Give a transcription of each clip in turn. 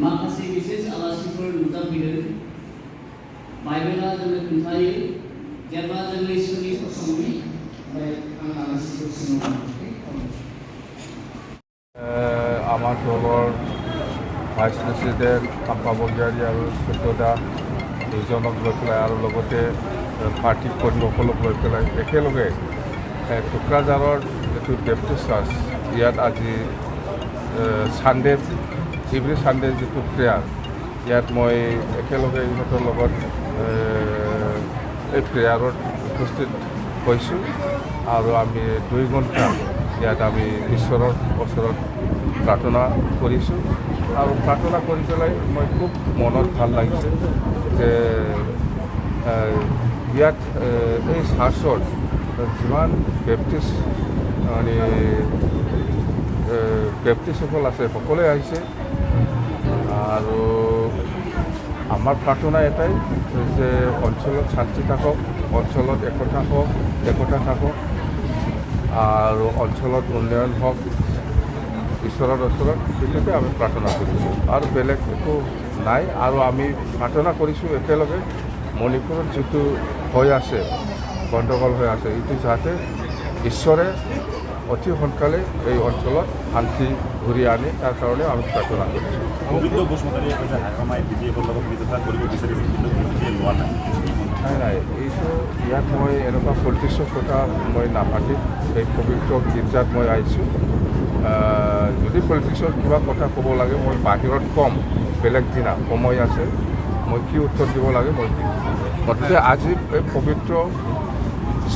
माखासे बिसेस आलासिफोर नुजाफैदों बाइबेला जोंनो खोन्थायो जेब्ला जों इसोरनि फसंनि आं आलासिफोर আমার দলৰ ভাইচ প্ৰেচিডেণ্ট আম্পা বৰগীয়াৰী আৰু সত্যদা দুজনক লৈ পেলাই আৰু লগতে পাৰ্টি কৰ্মীসকলক লৈ পেলাই একেলগে টুক্ৰাঝাৰৰ যিটো বেপ্টিষ্ট চাৰ্চ ইয়াত আজি ছানডে এভৰি ছানডে যিটো প্ৰেয়াৰ ইয়াত মই একেলগে ইহঁতৰ লগত এই প্ৰেয়াৰত উপস্থিত হৈছোঁ আৰু আমি 2 ঘণ্টা ইয়াত আমি ঈশ্বৰৰ ওচৰত প্ৰাৰ্থনা কৰিছোঁ আৰু প্ৰাৰ্থনা কৰি পেলাই মই খুব মনত ভাল লাগিছে যে ইয়াত এই চাৰ্চত যিমান বেপ্টিষ্ট মানে বেপ্টিষ্টসকল আছে সকলোৱে আহিছে আৰু আমাৰ প্ৰাৰ্থনা এটাই যে অঞ্চলত শান্তি থাকক অঞ্চলত একতা থাকক আৰু অঞ্চলত উন্নয়ন হওক ঈশ্বৰৰ ওচৰত সেইটোকে আমি প্ৰাৰ্থনা কৰিছোঁ আৰু বেলেগ একো নাই আৰু আমি প্ৰাৰ্থনা কৰিছোঁ একেলগে মণিপুৰত যিটো হৈ আছে গণ্ডগোল হৈ আছে এইটো যাতে ঈশ্বৰে অতি সোনকালে এই অঞ্চলত শান্তি ঘূৰি আনে তাৰ কাৰণে আমি প্ৰাৰ্থনা কৰিছোঁ নাই এইটো ইয়াত মই এনেকুৱা পলিটিক্সৰ কথা মই নাপাতিম এই পবিত্ৰ গীৰ্জাত মই আহিছোঁ যদি পলিটিক্সৰ কিবা কথা ক'ব লাগে মই বাহিৰত ক'ম বেলেগ দিনা সময় আছে মই কি উত্তৰ দিব লাগে মই দিম গতিকে আজি এই পবিত্ৰ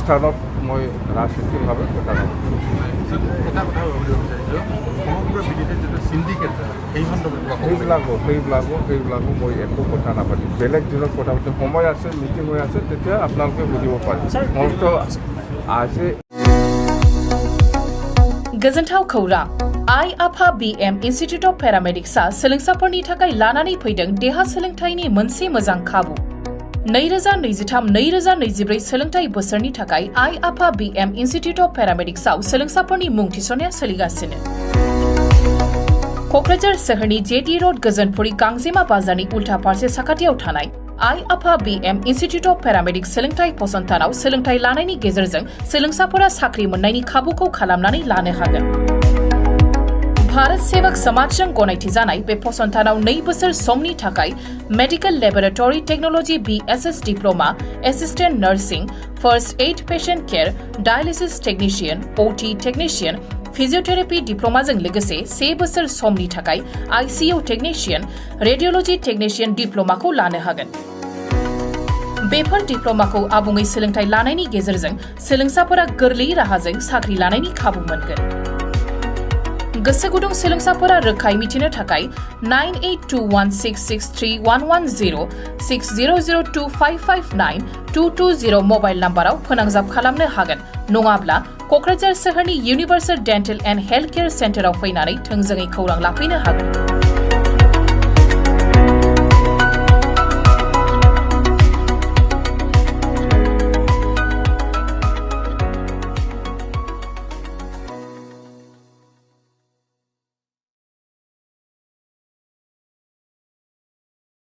স্থানত মই ৰাজনীতিভাৱে কথা ক'ম এটা কথা ক'বলৈ বিচাৰিছোঁ সমগ্ৰ বিজেপিৰ যিটো চিণ্ডিকেট সেইবিলাকো মই একো কথা নাপাতিম বেলেগ দিনত কথা পাতিম সময় আছে মিটিং হৈ আছে তেতিয়া আপোনালোকে বুজিব পাৰিম মোৰতো আজি गोजोनथाव खौरां आइ आफा BM इन्स्टिट्यूट अफ पेरामेडिक्सआ सोलोंसाफोरनि थाखाय लानानै फैदों देहा सोलोंथायनि मोनसे मोजां खाबु 2023-2024 सोलोंथाय बोसोरनि थाखाय आइ आफा BM इन्स्टिट्यूट अफ पेरामेडिक्सआव सोलोंसाफोरनि मुं थिसननाया सोलिगासिनो क'क्राझार सोहोरनि जेटी रोड गोजोनपुरी गांजेमा बाजारनि उल्था फारसे साखाथियाव थानाय आइ आफा BM इन्स्टिट्यूट अफ पेरामेडिक्स सोलोंथाय फसंथानाव सोलोंथाय लानायनि गेजेरजों सोलोंसाफोरा साख्रि मोननायनि खाबुखौ खालामनानै लानो हागोन भारत सेवक समाजजों गनायथि जानाय बे फसंथानाव 2 बोसोर समनि थाखाय medical laboratory technology BSS diploma assistant nursing first aid patient care dialysis technician OT technician physiotherapy डिप्लोमाजों लोगोसे 1 बोसोर समनि थाखाय ICU टेक्निशियन रेडियोलॉजी टेक्निशियन डिप्लोमाखौ लानो हागोन बेफोर डिप्लोमाखौ आबुङै सोलोंथाय लानायनि गेजेरजों सोलोंसाफोरा गोरलै राहाजों साख्रि लानायनि खाबु मोनगोन गोसो गुदुं सोलोंसाफोरा रोखायै मिथिनो थाखाय 9821663110 6002559220 मबाइल नाम्बाराव फोनांजाब खालामनो हागोन नङाब्ला क'क्राझार सोहोरनि university dental and health care सेन्टाराव फैनानै थोंजोङै खौरां लाफैनो हागोन